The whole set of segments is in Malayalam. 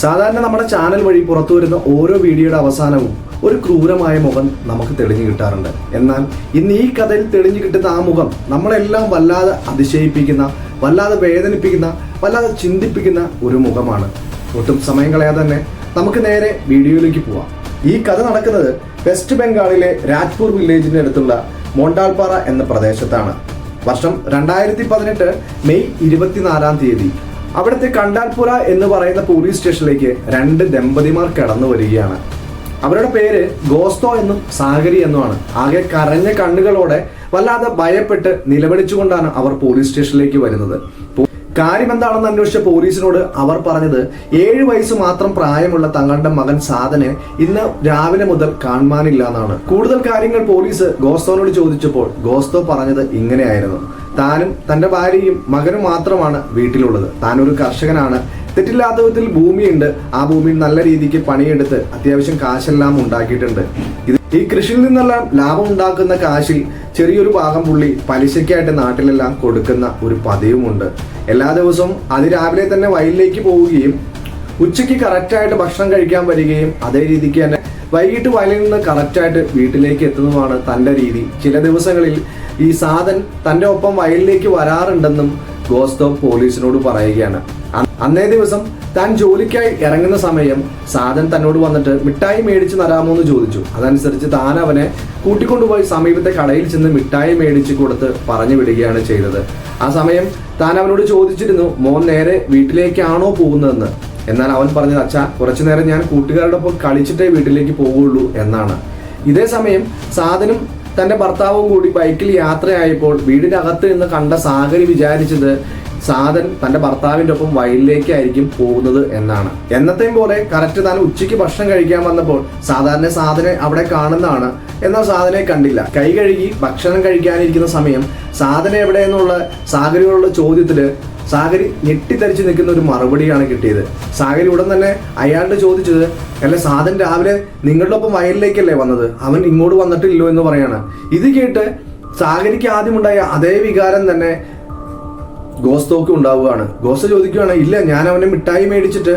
സാധാരണ നമ്മുടെ ചാനൽ വഴി പുറത്തു വരുന്ന ഓരോ വീഡിയോയുടെ അവസാനവും ഒരു ക്രൂരമായ മുഖം നമുക്ക് തെളിഞ്ഞു കിട്ടാറുണ്ട്. എന്നാൽ ഇന്ന് ഈ കഥയിൽ തെളിഞ്ഞു കിട്ടുന്ന ആ മുഖം നമ്മളെല്ലാം വല്ലാതെ അതിശയിപ്പിക്കുന്ന, വല്ലാതെ വേദനിപ്പിക്കുന്ന, വല്ലാതെ ചിന്തിപ്പിക്കുന്ന ഒരു മുഖമാണ്. ഒട്ടും സമയം കളയാതെ തന്നെ നമുക്ക് നേരെ വീഡിയോയിലേക്ക് പോവാം. ഈ കഥ നടക്കുന്നത് വെസ്റ്റ് ബംഗാളിലെ രാജ്പൂർ വില്ലേജിന് അടുത്തുള്ള മോണ്ടാൽപാറ എന്ന പ്രദേശത്താണ്. വർഷം 2018 മെയ് 24-ാം തീയതി അവിടുത്തെ കണ്ടാൽപുര എന്ന് പറയുന്ന പോലീസ് സ്റ്റേഷനിലേക്ക് രണ്ട് ദമ്പതിമാർ കടന്നു വരികയാണ്. അവരുടെ പേര് ഗോസ്തോ എന്നും സാഗരി എന്നുമാണ്. ആകെ കരഞ്ഞ കണ്ണുകളോടെ വല്ലാതെ ഭയപ്പെട്ട് നിലവിളിച്ചുകൊണ്ടാണ് അവർ പോലീസ് സ്റ്റേഷനിലേക്ക് വരുന്നത്. കാര്യം എന്താണെന്ന് അന്വേഷിച്ച പോലീസിനോട് അവർ പറഞ്ഞത് 7 വയസ്സ് മാത്രം പ്രായമുള്ള തങ്ങളുടെ മകൻ സാധനെ ഇന്ന് രാവിലെ മുതൽ കാണുവാനില്ല എന്നാണ്. കൂടുതൽ കാര്യങ്ങൾ പോലീസ് ഗോസ്തോനോട് ചോദിച്ചപ്പോൾ ഗോസ്തോ പറഞ്ഞത് ഇങ്ങനെയായിരുന്നു: താനും തന്റെ ഭാര്യയും മകനും മാത്രമാണ് വീട്ടിലുള്ളത്. താനൊരു കർഷകനാണ്. തെറ്റില്ലാത്ത വിധത്തിൽ ഭൂമിയുണ്ട്. ആ ഭൂമിയിൽ നല്ല രീതിക്ക് പണിയെടുത്ത് അത്യാവശ്യം കാശെല്ലാം ഉണ്ടാക്കിയിട്ടുണ്ട്. ഈ കൃഷിയിൽ നിന്നെല്ലാം ലാഭം ഉണ്ടാക്കുന്ന കാശിൽ ചെറിയൊരു ഭാഗം പുള്ളി പലിശയ്ക്കായിട്ട് നാട്ടിലെല്ലാം കൊടുക്കുന്ന ഒരു പതിവുമുണ്ട്. എല്ലാ ദിവസവും അതിരാവിലെ തന്നെ വയലിലേക്ക് പോവുകയും ഉച്ചയ്ക്ക് കറക്റ്റായിട്ട് ഭക്ഷണം കഴിക്കാൻ വരികയും അതേ രീതിക്ക് തന്നെ വൈകിട്ട് വയലിൽ നിന്ന് കറക്റ്റായിട്ട് വീട്ടിലേക്ക് എത്തുന്നതുമാണ് തൻ്റെ രീതി. ചില ദിവസങ്ങളിൽ ഈ സാധൻ തൻ്റെ ഒപ്പം വയലിലേക്ക് വരാറുണ്ടെന്നും ഗോസ്തോ പോലീസിനോട് പറയുകയാണ്. അന്നേ ദിവസം താൻ ജോലിക്കായി ഇറങ്ങുന്ന സമയം സാധൻ തന്നോട് വന്നിട്ട് മിഠായി മേടിച്ച് തരാമോ എന്ന് ചോദിച്ചു. അതനുസരിച്ച് താൻ അവനെ കൂട്ടിക്കൊണ്ടുപോയി സമീപത്തെ കടയിൽ ചെന്ന് മിഠായി മേടിച്ച് കൊടുത്ത് പറഞ്ഞു വിടുകയാണ് ചെയ്തത്. ആ സമയം താൻ അവനോട് ചോദിച്ചിരുന്നു, മോൻ നേരെ വീട്ടിലേക്കാണോ പോകുന്നതെന്ന്. എന്നാൽ അവൻ പറഞ്ഞത്, അച്ഛാ, കുറച്ചു നേരം ഞാൻ കൂട്ടുകാരോടൊപ്പം കളിച്ചിട്ടേ വീട്ടിലേക്ക് പോവുള്ളൂ എന്നാണ്. ഇതേ സമയം സാധനും തന്റെ ഭർത്താവും കൂടി ബൈക്കിൽ യാത്രയായപ്പോൾ വീടിനകത്ത് നിന്ന് കണ്ട സാഗരി വിചാരിച്ചത് സാധൻ തന്റെ ഭർത്താവിന്റെ ഒപ്പം വയലിലേക്കായിരിക്കും പോകുന്നത് എന്നാണ്. എന്നത്തെയും പോലെ കറക്റ്റ് താൻ ഉച്ചയ്ക്ക് ഭക്ഷണം കഴിക്കാൻ വന്നപ്പോൾ സാധാരണ സാധനെ അവിടെ കാണുന്നതാണ്. എന്നാൽ സാധനെ കണ്ടില്ല. കൈ കഴുകി ഭക്ഷണം കഴിക്കാനിരിക്കുന്ന സമയം സാധന എവിടെ എന്നുള്ള സാഗരിയോടുള്ള ചോദ്യത്തില് സാഗരി ഞെട്ടിത്തരിച്ച് നിൽക്കുന്ന ഒരു മറുപടിയാണ് കിട്ടിയത്. സാഗരി ഉടൻ തന്നെ അയാളുടെ ചോദിച്ചത്, അല്ലെ സാധൻ രാവിലെ നിങ്ങളുടെ ഒപ്പം വയലിലേക്കല്ലേ വന്നത്, അവൻ ഇങ്ങോട്ട് വന്നിട്ടില്ലോ എന്ന് പറയാണ്. ഇത് കേട്ട് സാഗരിക്ക് ആദ്യമുണ്ടായ അതേ വികാരം തന്നെ ഗോസ്തോക്ക് ഉണ്ടാവുകയാണ്. ഗോസ്തോ ചോദിക്കുകയാണ്, ഇല്ല, ഞാൻ അവനെ മിഠായി മേടിച്ചിട്ട്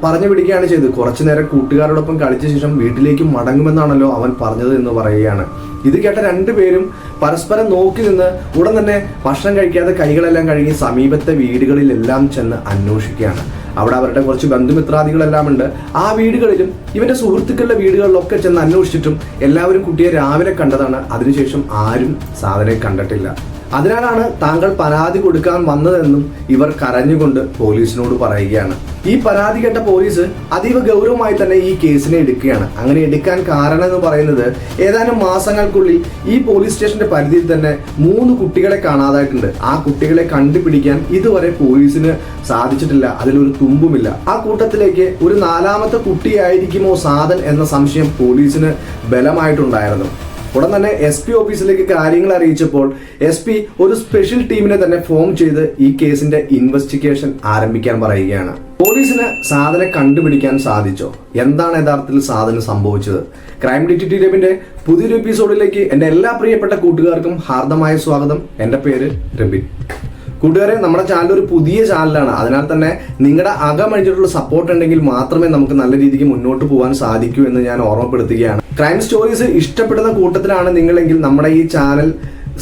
പറഞ്ഞു പിടിക്കുകയാണ് ചെയ്തത്. കുറച്ചു നേരം കൂട്ടുകാരോടൊപ്പം കളിച്ച ശേഷം വീട്ടിലേക്ക് മടങ്ങുമെന്നാണല്ലോ അവൻ പറഞ്ഞത് എന്ന് പറയുകയാണ്. ഇത് കേട്ട രണ്ടുപേരും പരസ്പരം നോക്കി നിന്ന് ഉടൻ തന്നെ ഭക്ഷണം കഴിക്കാതെ കൈകളെല്ലാം കഴുകി സമീപത്തെ വീടുകളിലെല്ലാം ചെന്ന് അന്വേഷിക്കുകയാണ്. അവിടെ അവരുടെ കുറച്ച് ബന്ധുമിത്രാദികളെല്ലാം ഉണ്ട്. ആ വീടുകളിലും ഇവന്റെ സുഹൃത്തുക്കളുടെ വീടുകളിലൊക്കെ ചെന്ന് അന്വേഷിച്ചിട്ടും എല്ലാവരും കുട്ടിയെ രാവിലെ കണ്ടതാണ്. അതിനുശേഷം ആരും സാധനെ കണ്ടിട്ടില്ല. അതിനാലാണ് താങ്കൾ പരാതി കൊടുക്കാൻ വന്നതെന്നും ഇവർ കരഞ്ഞുകൊണ്ട് പോലീസിനോട് പറയുകയാണ്. ഈ പരാതി കേട്ട പോലീസ് അതീവ ഗൗരവമായി തന്നെ ഈ കേസിനെ എടുക്കുകയാണ്. അങ്ങനെ എടുക്കാൻ കാരണം എന്ന് പറയുന്നത് ഏതാനും മാസങ്ങൾക്കുള്ളിൽ ഈ പോലീസ് സ്റ്റേഷന്റെ പരിധിയിൽ തന്നെ 3 കുട്ടികളെ കാണാതായിട്ടുണ്ട്. ആ കുട്ടികളെ കണ്ടുപിടിക്കാൻ ഇതുവരെ പോലീസിന് സാധിച്ചിട്ടില്ല. അതിലൊരു തുമ്പുമില്ല. ആ കൂട്ടത്തിലേക്ക് ഒരു 4ാമത്തെ കുട്ടിയായിരിക്കുമോ സാധൻ എന്ന സംശയം പോലീസിന് ബലമായിട്ടുണ്ടായിരുന്നു. ഉടൻ തന്നെ SP ഓഫീസിലേക്ക് കാര്യങ്ങൾ അറിയിച്ചപ്പോൾ SP ഒരു സ്പെഷ്യൽ ടീമിനെ തന്നെ ഫോം ചെയ്ത് ഈ കേസിന്റെ ഇൻവെസ്റ്റിഗേഷൻ ആരംഭിക്കാൻ പറയുകയാണ്. പോലീസിന് സാധനെ കണ്ടുപിടിക്കാൻ സാധിച്ചോ? എന്താണ് യഥാർത്ഥത്തിൽ സാധന സംഭവിച്ചത്? ക്രൈം ഡിറ്റക്റ്റീവിന്റെ പുതിയൊരു എപ്പിസോഡിലേക്ക് എൻ്റെ എല്ലാ പ്രിയപ്പെട്ട കൂട്ടുകാർക്കും ഹാർദമായ സ്വാഗതം. എൻ്റെ പേര് രബിൻ. കൂട്ടുകാരെ, നമ്മുടെ ചാനൽ ഒരു പുതിയ ചാനലാണ്. അതിനാൽ തന്നെ നിങ്ങളുടെ അകമഴിഞ്ഞിട്ടുള്ള സപ്പോർട്ട് ഉണ്ടെങ്കിൽ മാത്രമേ നമുക്ക് നല്ല രീതിക്ക് മുന്നോട്ട് പോകാൻ സാധിക്കൂ എന്ന് ഞാൻ ഓർമ്മപ്പെടുത്തുകയാണ്. ക്രൈം സ്റ്റോറീസ് ഇഷ്ടപ്പെടുന്ന കൂട്ടത്തിലാണ് നിങ്ങളെങ്കിൽ നമ്മുടെ ഈ ചാനൽ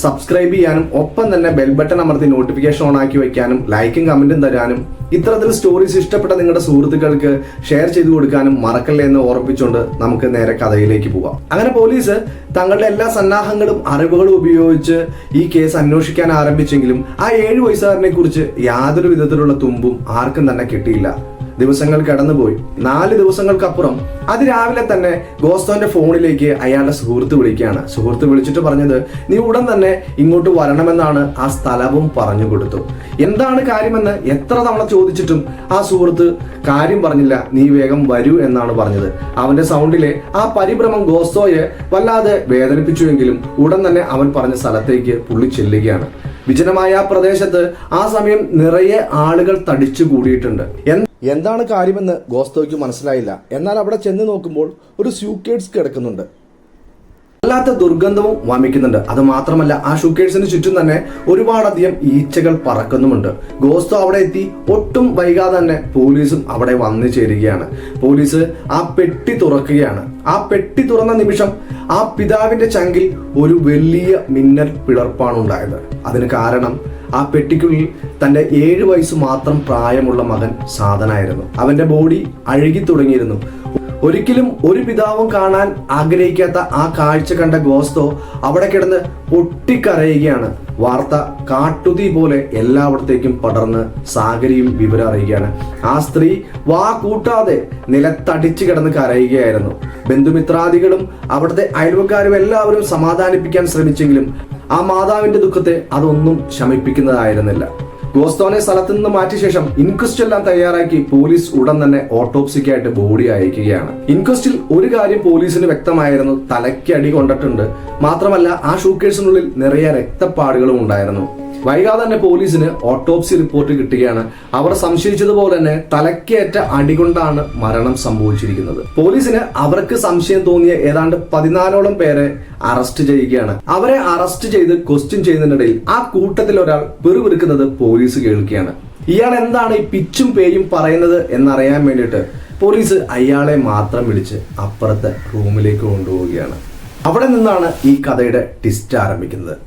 സബ്സ്ക്രൈബ് ചെയ്യാനും ഒപ്പം തന്നെ ബെൽ ബട്ടൺ അമർത്തി നോട്ടിഫിക്കേഷൻ ഓൺ ആക്കി വെക്കാനും ലൈക്കും കമന്റും തരാനും ഇത്തരത്തിൽ സ്റ്റോറീസ് ഇഷ്ടപ്പെട്ട നിങ്ങളുടെ സുഹൃത്തുക്കൾക്ക് ഷെയർ ചെയ്തു കൊടുക്കാനും മറക്കല്ലേ എന്ന് ഓർമ്മിച്ചുകൊണ്ട് നമുക്ക് നേരെ കഥയിലേക്ക് പോവാം. അങ്ങനെ പോലീസ് തങ്ങളുടെ എല്ലാ സന്നാഹങ്ങളും അറിവുകളും ഉപയോഗിച്ച് ഈ കേസ് അന്വേഷിക്കാൻ ആരംഭിച്ചെങ്കിലും ആ 7 വയസ്സുകാരനെ കുറിച്ച് യാതൊരു വിധത്തിലുള്ള തുമ്പും ആർക്കും തന്നെ കിട്ടിയില്ല. ദിവസങ്ങൾ കടന്നുപോയി. 4 ദിവസങ്ങൾക്കപ്പുറം അതിരാവിലെ തന്നെ ഗോസ്തോന്റെ ഫോണിലേക്ക് അയാളുടെ സുഹൃത്ത് വിളിക്കുകയാണ്. സുഹൃത്ത് വിളിച്ചിട്ട് പറഞ്ഞത്, നീ ഉടൻ തന്നെ ഇങ്ങോട്ട് വരണമെന്നാണ്. ആ സ്ഥലവും പറഞ്ഞു കൊടുത്തു. എന്താണ് കാര്യമെന്ന് എത്ര തവണ ചോദിച്ചിട്ടും ആ സുഹൃത്ത് കാര്യം പറഞ്ഞില്ല. നീ വേഗം വരൂ എന്നാണ് പറഞ്ഞത്. അവന്റെ സൗണ്ടിലെ ആ പരിഭ്രമം ഗോസ്തോയെ വല്ലാതെ വേദനിപ്പിച്ചുവെങ്കിലും ഉടൻ തന്നെ അവൻ പറഞ്ഞ സ്ഥലത്തേക്ക് പുള്ളി ചെല്ലുകയാണ്. വിജനമായ ആ പ്രദേശത്ത് ആ സമയം നിറയെ ആളുകൾ തടിച്ചു കൂടിയിട്ടുണ്ട്. എന്താണ് കാര്യമെന്ന് ഗോസ്തോയ്ക്ക് മനസ്സിലായില്ല. എന്നാൽ അവിടെ ചെന്ന് നോക്കുമ്പോൾ ഒരു സ്യൂക്കേഡ്സ് കിടക്കുന്നുണ്ട്. അല്ലാത്ത ദുർഗന്ധവും വമിക്കുന്നുണ്ട്. അത് മാത്രമല്ല ആ ഷൂക്കേഴ്സിന് ചുറ്റും തന്നെ ഒരുപാടധികം ഈച്ചകൾ പറക്കുന്നുമുണ്ട്. ഗോസ്തോ അവിടെ എത്തി ഒട്ടും വൈകാതെ തന്നെ പോലീസും അവിടെ വന്നു ചേരുകയാണ്. പോലീസ് ആ പെട്ടി തുറക്കുകയാണ്. ആ പെട്ടി തുറന്ന നിമിഷം ആ പിതാവിന്റെ ചങ്കിൽ ഒരു വലിയ മിന്നൽ പിളർപ്പാണ് ഉണ്ടായത്. അതിന് കാരണം ആ പെട്ടിക്കുള്ളിൽ തന്റെ 7 വയസ്സ് മാത്രം പ്രായമുള്ള മകൻ സാധനായിരുന്നു. അവന്റെ ബോഡി അഴുകി തുടങ്ങിയിരുന്നു. ഒരിക്കലും ഒരു പിതാവും കാണാൻ ആഗ്രഹിക്കാത്ത ആ കാഴ്ച കണ്ട ഗോസ്തോ അവിടെ കിടന്ന് പൊട്ടിക്കരയുകയാണ്. വാർത്ത കാട്ടുതീ പോലെ എല്ലായിടത്തേക്കും പടർന്ന് സാഗരിയും വിവരം അറിയുകയാണ്. ആ സ്ത്രീ വാ കൂട്ടാതെ നിലത്തടിച്ചു കിടന്ന് കരയുകയായിരുന്നു. ബന്ധുമിത്രാദികളും അവിടുത്തെ അയൽവക്കാരും എല്ലാവരും സമാധാനിപ്പിക്കാൻ ശ്രമിച്ചെങ്കിലും ആ മാതാവിന്റെ ദുഃഖത്തെ അതൊന്നും ശമിപ്പിക്കുന്നതായിരുന്നില്ല. ഗോസ്തോനെ സ്ഥലത്ത് നിന്ന് മാറ്റിയ ശേഷം ഇൻക്വസ്റ്റ് എല്ലാം തയ്യാറാക്കി പോലീസ് ഉടൻ തന്നെ ഓട്ടോപ്സിക്കായിട്ട് ബോഡി അയക്കുകയാണ്. ഇൻക്വസ്റ്റിൽ ഒരു കാര്യം പോലീസിന് വ്യക്തമായിരുന്നു, തലയ്ക്ക് അടി കൊണ്ടിട്ടുണ്ട്. മാത്രമല്ല ആ ഷൂക്കേഴ്സിനുള്ളിൽ നിറയെ രക്തപ്പാടുകളും ഉണ്ടായിരുന്നു. വൈകാതെ തന്നെ പോലീസിന് ഓട്ടോപ്സി റിപ്പോർട്ട് കിട്ടുകയാണ്. അവർ സംശയിച്ചതുപോലെ തന്നെ തലക്കേറ്റ അടികൊണ്ടാണ് മരണം സംഭവിച്ചിരിക്കുന്നത്. പോലീസിന് അവർക്ക് സംശയം തോന്നിയ ഏതാണ്ട് 14ഓളം പേരെ അറസ്റ്റ് ചെയ്യുകയാണ്. അവരെ അറസ്റ്റ് ചെയ്ത് ക്വസ്റ്റ്യൻ ചെയ്യുന്നതിനിടയിൽ ആ കൂട്ടത്തിൽ ഒരാൾ പെറുവിറുക്കുന്നത് പോലീസ് കേൾക്കുകയാണ്. ഇയാൾ എന്താണ് ഈ പിച്ചും പേയും പറയുന്നത് എന്നറിയാൻ വേണ്ടിയിട്ട് പോലീസ് അയാളെ മാത്രം വിളിച്ച് അപ്പുറത്തെ റൂമിലേക്ക് കൊണ്ടുപോവുകയാണ്. അവിടെ നിന്നാണ് ഈ കഥയുടെ ട്വിസ്റ്റ് ആരംഭിക്കുന്നത്.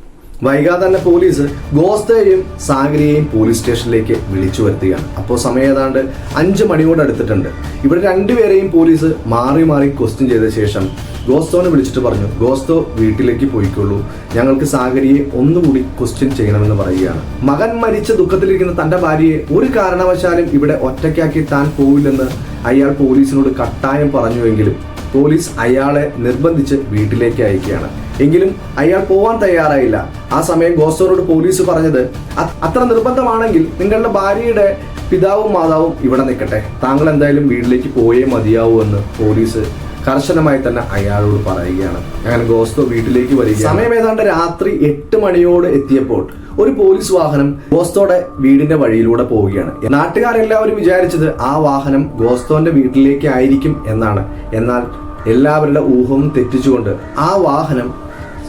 വൈകാതെ തന്നെ പോലീസ് ഗോസ്തയെയും സാഗരിയെയും പോലീസ് സ്റ്റേഷനിലേക്ക് വിളിച്ചു വരുത്തുകയാണ്. അപ്പോൾ സമയം ഏതാണ്ട് 5 മണിയോട് അടുത്തിട്ടുണ്ട്. ഇവിടെ രണ്ടുപേരെയും പോലീസ് മാറി മാറി ക്വസ്റ്റ്യൻ ചെയ്ത ശേഷം ഗോസ്തോനെ വിളിച്ചിട്ട് പറഞ്ഞു, ഗോസ്തോ വീട്ടിലേക്ക് പോയിക്കൊള്ളൂ, ഞങ്ങൾക്ക് സാഗരിയെ ഒന്നുകൂടി ക്വസ്റ്റ്യൻ ചെയ്യണമെന്ന് പറയുകയാണ്. മകൻ മരിച്ച ദുഃഖത്തിലിരിക്കുന്ന തന്റെ ഭാര്യയെ ഒരു കാരണവശാലും ഇവിടെ ഒറ്റയ്ക്കാക്കി താൻ പോവില്ലെന്ന് അയാൾ പോലീസിനോട് കട്ടായം പറഞ്ഞുവെങ്കിലും പോലീസ് അയാളെ നിർബന്ധിച്ച് വീട്ടിലേക്ക് അയക്കുകയാണ്. എങ്കിലും അയാൾ പോവാൻ തയ്യാറായില്ല. ആ സമയം ഗോസ്തോനോട് പോലീസ് പറഞ്ഞത്, അത്ര നിർബന്ധമാണെങ്കിൽ നിങ്ങളുടെ ഭാര്യയുടെ പിതാവും മാതാവും ഇവിടെ നിൽക്കട്ടെ, താങ്കൾ എന്തായാലും വീട്ടിലേക്ക് പോയേ മതിയാവൂ എന്ന് പോലീസ് കർശനമായി തന്നെ അയാളോട് പറയുകയാണ്. അങ്ങനെ ഗോസ്തോ വീട്ടിലേക്ക് വരിക. സമയം ഏതാണ്ട് രാത്രി 8 മണിയോട് എത്തിയപ്പോൾ ഒരു പോലീസ് വാഹനം ഗോസ്തോയുടെ വീടിന്റെ വഴിയിലൂടെ പോവുകയാണ്. നാട്ടുകാരെല്ലാവരും വിചാരിച്ചത് ആ വാഹനം ഗോസ്തോന്റെ വീട്ടിലേക്ക് ആയിരിക്കും എന്നാണ്. എന്നാൽ എല്ലാവരുടെ ഊഹവും തെറ്റിച്ചുകൊണ്ട് ആ വാഹനം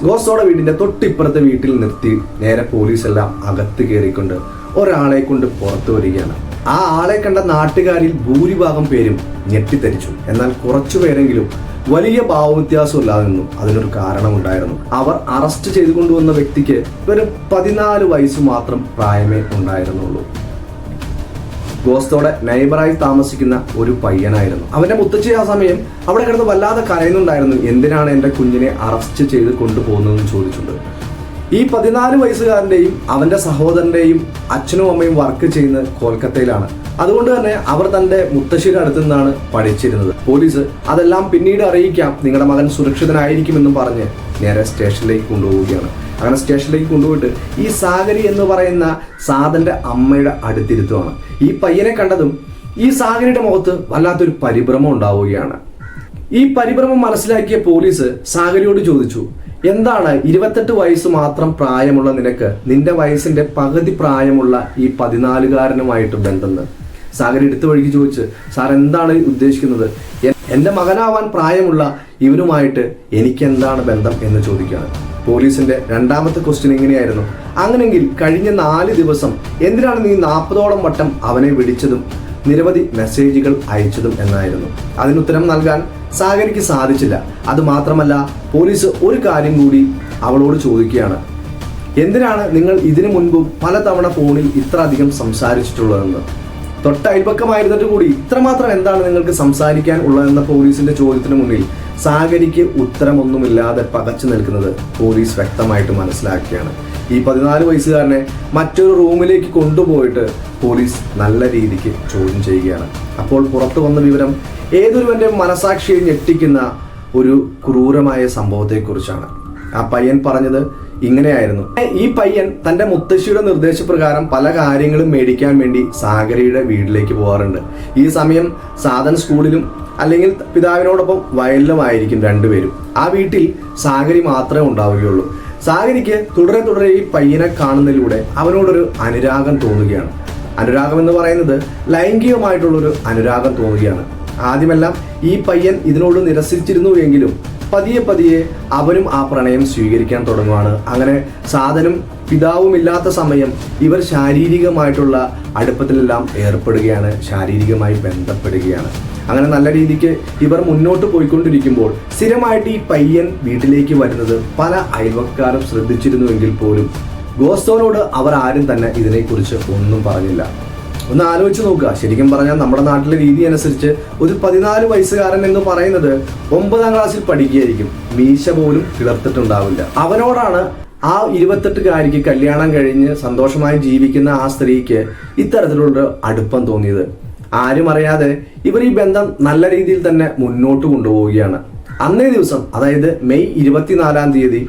ഗോസ്തോയുടെ വീടിന്റെ തൊട്ടിപ്പുറത്തെ വീട്ടിൽ നിർത്തി നേരെ പോലീസ് എല്ലാം അകത്ത് കയറിക്കൊണ്ട് ഒരാളെ കൊണ്ട് പുറത്തു വരികയാണ്. ആ ആളെ കണ്ട നാട്ടുകാരിൽ ഭൂരിഭാഗം പേരും ഞെട്ടിത്തരിച്ചു. എന്നാൽ കുറച്ചു പേരെങ്കിലും വലിയ ഭാവവ്യത്യാസം ഇല്ലാതെ നിന്നും അതിനൊരു കാരണമുണ്ടായിരുന്നു. അവർ അറസ്റ്റ് ചെയ്തു കൊണ്ടുവന്ന വ്യക്തിക്ക് വെറും 14 വയസ്സ് മാത്രം പ്രായമേ ഉണ്ടായിരുന്നുള്ളൂ. ഗോസ്തോടെ നൈബറായി താമസിക്കുന്ന ഒരു പയ്യനായിരുന്നു. അവന്റെ മുത്തച്ഛി ആ സമയം അവിടെ കിടന്ന് വല്ലാതെ കരയുന്നുണ്ടായിരുന്നു. എന്തിനാണ് എന്റെ കുഞ്ഞിനെ അറസ്റ്റ് ചെയ്ത് കൊണ്ടുപോകുന്നതെന്ന് ചോദിച്ചിട്ടുണ്ട്. ഈ 14 വയസ്സുകാരന്റെയും അവന്റെ സഹോദരന്റെയും അച്ഛനും അമ്മയും വർക്ക് ചെയ്യുന്നത് കൊൽക്കത്തയിലാണ്. അതുകൊണ്ട് തന്നെ അവർ തന്റെ മുത്തശ്ശിയുടെ അടുത്തു നിന്നാണ് പഠിച്ചിരുന്നത്. പോലീസ് അതെല്ലാം പിന്നീട് അറിയിക്കാം, നിങ്ങളുടെ മകൻ സുരക്ഷിതനായിരിക്കുമെന്നും പറഞ്ഞ് നേരെ സ്റ്റേഷനിലേക്ക് കൊണ്ടുപോവുകയാണ്. അങ്ങനെ സ്റ്റേഷനിലേക്ക് കൊണ്ടുപോയിട്ട് ഈ സാഗരി എന്ന് പറയുന്ന സാധന്റെ അമ്മയുടെ അടുത്തിരുത്തുവാണ്. ഈ പയ്യനെ കണ്ടതും ഈ സാഗരിയുടെ മുഖത്ത് വല്ലാത്തൊരു പരിഭ്രമം ഉണ്ടാവുകയാണ്. ഈ പരിഭ്രമം മനസ്സിലാക്കിയ പോലീസ് സാഗരിയോട് ചോദിച്ചു, എന്താണ് 28 വയസ്സ് മാത്രം പ്രായമുള്ള നിനക്ക് നിന്റെ വയസ്സിന്റെ പകുതി പ്രായമുള്ള ഈ 14കാരനുമായിട്ട് ബന്ധമെന്ന് സാഗരി എടുത്തു വഴിക്ക് ചോദിച്ച്, സാർ എന്താണ് ഉദ്ദേശിക്കുന്നത്? എന്റെ മകനാവാൻ പ്രായമുള്ള ഇവനുമായിട്ട് എനിക്ക് എന്താണ് ബന്ധം എന്ന് ചോദിക്കുകയാണ്. പോലീസിന്റെ രണ്ടാമത്തെ ക്വസ്റ്റ്യൻ എങ്ങനെയായിരുന്നു, അങ്ങനെങ്കിൽ കഴിഞ്ഞ 4 ദിവസം എന്തിനാണ് നീ 40ഓളം വട്ടം അവനെ വിളിച്ചതും നിരവധി മെസ്സേജുകൾ അയച്ചതും എന്നായിരുന്നു. അതിനുത്തരം നൽകാൻ സാഗരിക്ക് സാധിച്ചില്ല. അത് മാത്രമല്ല പോലീസ് ഒരു കാര്യം കൂടി അവളോട് ചോദിക്കുകയാണ്, എന്തിനാണ് നിങ്ങൾ ഇതിനു മുൻപും പലതവണ ഫോണിൽ ഇത്ര അധികം സംസാരിച്ചിട്ടുള്ളതെന്ന്? തൊട്ട് അയൽപക്കമായിരുന്നിട്ട് കൂടി ഇത്രമാത്രം എന്താണ് നിങ്ങൾക്ക് സംസാരിക്കാൻ ഉള്ളതെന്ന പോലീസിന്റെ ചോദ്യത്തിന് മുന്നിൽ സാഗരിക്ക് ഉത്തരമൊന്നുമില്ലാതെ പകച്ചു നിൽക്കുന്നത് പോലീസ് വ്യക്തമായിട്ട് മനസ്സിലാക്കുകയാണ്. ഈ 14 വയസ്സുകാരനെ മറ്റൊരു റൂമിലേക്ക് കൊണ്ടുപോയിട്ട് പോലീസ് നല്ല രീതിക്ക് ചോദ്യം ചെയ്യുകയാണ്. അപ്പോൾ പുറത്തു വന്ന വിവരം ഏതൊരുവന്റെ മനസാക്ഷിയെ ഞെട്ടിക്കുന്ന ഒരു ക്രൂരമായ സംഭവത്തെക്കുറിച്ചാണ്. ആ പയ്യൻ പറഞ്ഞത് ഇങ്ങനെയായിരുന്നു, ഈ പയ്യൻ തന്റെ മുത്തശ്ശിയുടെ നിർദ്ദേശപ്രകാരം പല കാര്യങ്ങളും മേടിക്കാൻ വേണ്ടി സാഗരിയുടെ വീട്ടിലേക്ക് പോകാറുണ്ട്. ഈ സമയം സാധൻ സ്കൂളിലും അല്ലെങ്കിൽ പിതാവിനോടൊപ്പം വയലിലുമായിരിക്കും രണ്ടുപേരും. ആ വീട്ടിൽ സാഗരി മാത്രമേ ഉണ്ടാവുകയുള്ളൂ. സാഗരിക്ക് തുടരെ ഈ പയ്യനെ കാണുന്നതിലൂടെ അവനോടൊരു അനുരാഗം തോന്നുകയാണ്. അനുരാഗം എന്ന് പറയുന്നത് ലൈംഗികമായിട്ടുള്ളൊരു അനുരാഗം തോന്നുകയാണ്. ആദ്യമെല്ലാം ഈ പയ്യൻ ഇതിനോട് നിരസിച്ചിരുന്നു എങ്കിലും പതിയെ പതിയെ അവനും ആ പ്രണയം സ്വീകരിക്കാൻ തുടങ്ങുവാണ്. അങ്ങനെ സാധനം പിതാവുമില്ലാത്ത സമയം ഇവർ ശാരീരികമായിട്ടുള്ള അടുപ്പത്തിലെല്ലാം ഏർപ്പെടുകയാണ്, ശാരീരികമായി ബന്ധപ്പെടുകയാണ്. അങ്ങനെ നല്ല രീതിക്ക് ഇവർ മുന്നോട്ട് പോയിക്കൊണ്ടിരിക്കുമ്പോൾ സ്ഥിരമായിട്ട് ഈ പയ്യൻ വീട്ടിലേക്ക് വരുന്നത് പല അയൽവക്കാരും ശ്രദ്ധിച്ചിരുന്നുവെങ്കിൽ പോലും ഗോസ്തോനോട് അവർ ആരും തന്നെ ഇതിനെക്കുറിച്ച് ഒന്നും പറഞ്ഞില്ല. ഒന്ന് ആലോചിച്ച് നോക്കുക. ശരിക്കും പറഞ്ഞാൽ നമ്മുടെ നാട്ടിലെ രീതി അനുസരിച്ച് ഒരു 14 വയസ്സുകാരൻ എന്ന് പറയുന്നത് 9ാം ക്ലാസ്സിൽ പഠിക്കുകയായിരിക്കും, മീശ പോലും കിളർത്തിട്ടുണ്ടാവില്ല. അവനോടാണ് ആ 28കാരിക്ക് കല്യാണം കഴിഞ്ഞ് സന്തോഷമായി ജീവിക്കുന്ന ആ സ്ത്രീക്ക് ഇത്തരത്തിലുള്ള അടുപ്പം തോന്നിയത്. ആരും അറിയാതെ ഇവർ ഈ ബന്ധം നല്ല രീതിയിൽ തന്നെ മുന്നോട്ട് കൊണ്ടുപോവുകയാണ്. അന്നേ ദിവസം, അതായത് മെയ് 24-ാം തീയതി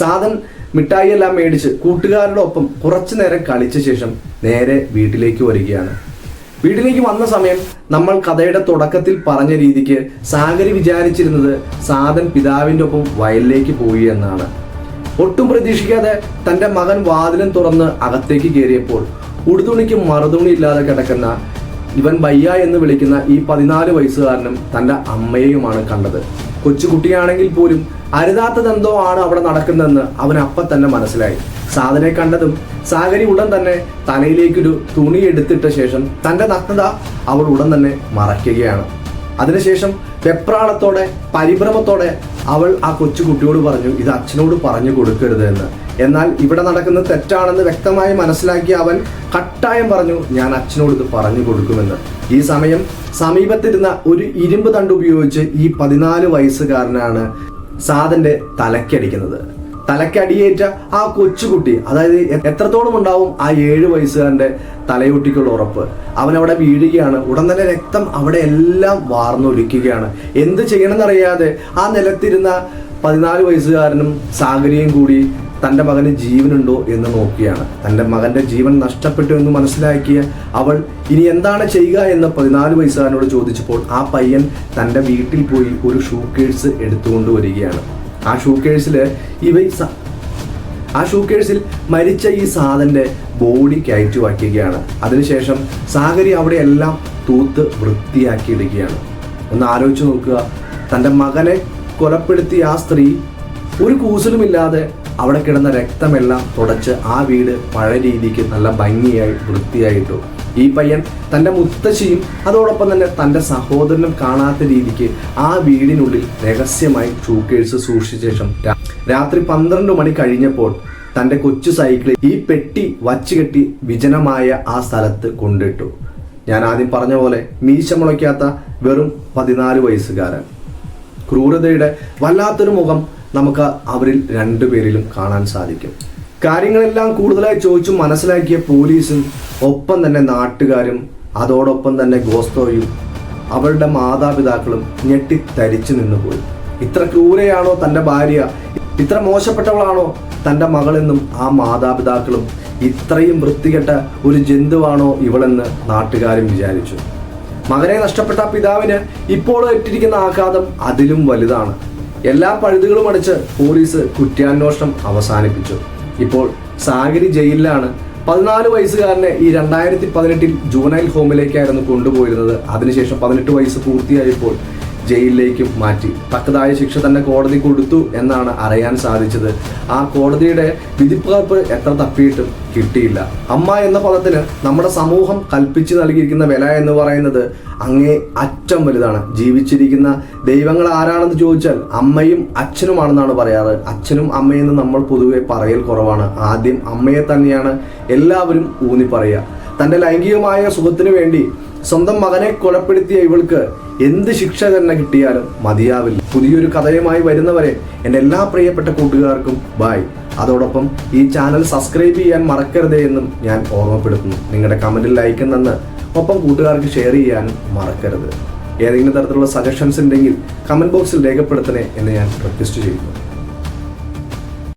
സാധൻ മിഠായി എല്ലാം മേടിച്ച് കൂട്ടുകാരുടെ ഒപ്പം കുറച്ചു നേരം കളിച്ച ശേഷം നേരെ വീട്ടിലേക്ക് വരികയാണ്. വീട്ടിലേക്ക് വന്ന സമയം നമ്മൾ കഥയുടെ തുടക്കത്തിൽ പറഞ്ഞ രീതിക്ക് സാഗരി വിചാരിച്ചിരുന്നത് സാധൻ പിതാവിൻ്റെ ഒപ്പം വയലിലേക്ക് പോയി എന്നാണ്. ഒട്ടും പ്രതീക്ഷിക്കാതെ തൻ്റെ മകൻ വാതിലും തുറന്ന് അകത്തേക്ക് കയറിയപ്പോൾ ഉടുതുണിക്ക് മറുതുണി ഇല്ലാതെ കിടക്കുന്ന ഇവൻ ബയ്യ എന്ന് വിളിക്കുന്ന ഈ 14 വയസ്സുകാരനും തൻ്റെ അമ്മയെയുമാണ് കണ്ടത്. കൊച്ചുകുട്ടിയാണെങ്കിൽ പോലും അരുതാത്തതെന്തോ ആണ് അവിടെ നടക്കുന്നതെന്ന് അവൻ അപ്പം തന്നെ മനസ്സിലായി. സാധനെ കണ്ടതും സാഗരി ഉടൻ തന്നെ തലയിലേക്കൊരു തുണി എടുത്തിട്ട ശേഷം തൻ്റെ നഗ്നത അവൾ ഉടൻ തന്നെ മറയ്ക്കുകയാണ്. അതിനുശേഷം വെപ്രാളത്തോടെ പരിഭ്രമത്തോടെ അവൾ ആ കൊച്ചുകുട്ടിയോട് പറഞ്ഞു, ഇത് അച്ഛനോട് പറഞ്ഞു കൊടുക്കരുത് എന്ന്. എന്നാൽ ഇവിടെ നടക്കുന്നത് തെറ്റാണെന്ന് വ്യക്തമായി മനസ്സിലാക്കിയ അവൻ കട്ടായം പറഞ്ഞു, ഞാൻ അച്ഛനോട് ഇത് പറഞ്ഞു കൊടുക്കുമെന്ന്. ഈ സമയം സമീപത്തിരുന്ന ഒരു ഇരുമ്പ് തണ്ട് ഉപയോഗിച്ച് ഈ 14 വയസ്സുകാരനാണ് സാധന്റെ തലക്കടിക്കുന്നത്. തലക്കടിയേറ്റ ആ കൊച്ചുകുട്ടി, അതായത് എത്രത്തോളം ഉണ്ടാവും ആ 7 വയസ്സുകാരന്റെ തലയൊട്ടിക്കുള്ള ഉറപ്പ്, അവനവിടെ വീഴുകയാണ്. ഉടൻ തന്നെ രക്തം അവിടെ എല്ലാം വാർന്നൊലിക്കുകയാണ്. എന്ത് ചെയ്യണമെന്നറിയാതെ ആ നിലത്തിരുന്ന 14 വയസ്സുകാരനും സാഗരിയും കൂടി തൻ്റെ മകന് ജീവനുണ്ടോ എന്ന് നോക്കിയാണ്. തൻ്റെ മകൻ്റെ ജീവൻ നഷ്ടപ്പെട്ടു എന്ന് മനസ്സിലാക്കിയ അവൾ ഇനി എന്താണ് ചെയ്യുക എന്ന് 14 വയസ്സുകാരനോട് ചോദിച്ചപ്പോൾ ആ പയ്യൻ തൻ്റെ വീട്ടിൽ പോയി ഒരു ഷൂ കേഴ്സ് എടുത്തുകൊണ്ട് വരികയാണ്. ആ ഷൂ കേഴ്സിൽ മരിച്ച ഈ സാധൻ്റെ ബോഡി കയറ്റി വയ്ക്കുകയാണ്. അതിനുശേഷം സാഗരി അവിടെ എല്ലാം തൂത്ത് വൃത്തിയാക്കിയിടുകയാണ്. ഒന്ന് ആലോചിച്ച് നോക്കുക, തൻ്റെ മകനെ കൊലപ്പെടുത്തിയ ആ സ്ത്രീ ഒരു കൂസലുമില്ലാതെ അവിടെ കിടന്ന രക്തമെല്ലാം തുടച്ച് ആ വീട് പഴയ രീതിക്ക് നല്ല ഭംഗിയായി വൃത്തിയായിട്ടു. ഈ പയ്യൻ തൻ്റെ മുത്തശ്ശിയും അതോടൊപ്പം തന്നെ തൻ്റെ സഹോദരനും കാണാത്ത രീതിക്ക് ആ വീടിനുള്ളിൽ രഹസ്യമായി ഷൂക്കേഴ്സ് സൂക്ഷിച്ച ശേഷം രാത്രി 12 മണി കഴിഞ്ഞപ്പോൾ തൻ്റെ കൊച്ചു സൈക്കിളിൽ ഈ പെട്ടി വച്ചുകെട്ടി വിജനമായ ആ സ്ഥലത്ത് കൊണ്ടിട്ടു. ഞാൻ ആദ്യം പറഞ്ഞ പോലെ മീശ മുളയ്ക്കാത്ത വെറും 14 വയസ്സുകാരൻ. ക്രൂരതയുടെ വല്ലാത്തൊരു മുഖം നമുക്ക് അവരിൽ 2 പേരിലും കാണാൻ സാധിക്കും. കാര്യങ്ങളെല്ലാം കൂടുതലായി ചോദിച്ചു മനസ്സിലാക്കിയ പോലീസും ഒപ്പം തന്നെ നാട്ടുകാരും അതോടൊപ്പം തന്നെ ഗോസ്തോയും അവരുടെ മാതാപിതാക്കളും ഞെട്ടിത്തരിച്ചു നിന്നുപോയി. ഇത്ര ക്രൂരയാണോ തൻ്റെ ഭാര്യ, ഇത്ര മോശപ്പെട്ടവളാണോ തൻ്റെ മകളെന്നും ആ മാതാപിതാക്കളും ഇത്രയും വൃത്തികെട്ട ഒരു ജന്തുവാണോ ഇവളെന്ന് നാട്ടുകാരും വിചാരിച്ചു. മകനെ നഷ്ടപ്പെട്ട പിതാവിന് ഇപ്പോൾ ഏറ്റിരിക്കുന്ന ആഘാതം അതിലും വലുതാണ്. എല്ലാ പഴുതുകളും അടിച്ച് പോലീസ് കുറ്റാന്വേഷണം അവസാനിപ്പിച്ചു. ഇപ്പോൾ സാഗരി ജയിലിലാണ്. 14 വയസ്സുകാരനെ ഈ 2018 ജൂനൈൽ ഹോമിലേക്കായിരുന്നു കൊണ്ടുപോയിരുന്നത്. അതിനുശേഷം 18 വയസ്സ് പൂർത്തിയായപ്പോൾ ജയിലിലേക്കും മാറ്റി. തക്കതായ ശിക്ഷ തന്നെ കോടതി കൊടുത്തു എന്നാണ് അറിയാൻ സാധിച്ചത്. ആ കോടതിയുടെ വിധിപ്പകർപ്പ് എത്ര തപ്പിയിട്ടും കിട്ടിയില്ല. അമ്മ എന്ന പദത്തിന് നമ്മുടെ സമൂഹം കൽപ്പിച്ചു നൽകിയിരിക്കുന്ന വില എന്ന് പറയുന്നത് അങ്ങേ അറ്റം വലുതാണ്. ജീവിച്ചിരിക്കുന്ന ദൈവങ്ങൾ ആരാണെന്ന് ചോദിച്ചാൽ അമ്മയും അച്ഛനുമാണെന്നാണ് പറയാറ്. അച്ഛനും അമ്മയെന്ന് നമ്മൾ പൊതുവെ പറയൽ കുറവാണ്. ആദ്യം അമ്മയെ തന്നെയാണ് എല്ലാവരും ഊന്നി പറയുക. തൻ്റെ ലൈംഗികമായ സുഖത്തിനു വേണ്ടി സ്വന്തം മകനെ കൊലപ്പെടുത്തിയ ഇവൾക്ക് എന്ത് ശിക്ഷ തന്നെ കിട്ടിയാലും മതിയാവില്ല. പുതിയൊരു കഥയുമായി വരുന്നവരെ എൻ്റെ എല്ലാ പ്രിയപ്പെട്ട കൂട്ടുകാർക്കും ബായ്. അതോടൊപ്പം ഈ ചാനൽ സബ്സ്ക്രൈബ് ചെയ്യാൻ മറക്കരുതേ എന്നും ഞാൻ ഓർമ്മപ്പെടുത്തുന്നു. നിങ്ങളുടെ കമൻറ്റിൽ ലൈക്കും തന്ന് ഒപ്പം കൂട്ടുകാർക്ക് ഷെയർ ചെയ്യാനും മറക്കരുത്. ഏതെങ്കിലും തരത്തിലുള്ള സജഷൻസ് ഉണ്ടെങ്കിൽ കമൻറ്റ് ബോക്സിൽ രേഖപ്പെടുത്തണേ എന്ന് ഞാൻ റിക്വസ്റ്റ് ചെയ്യുന്നു.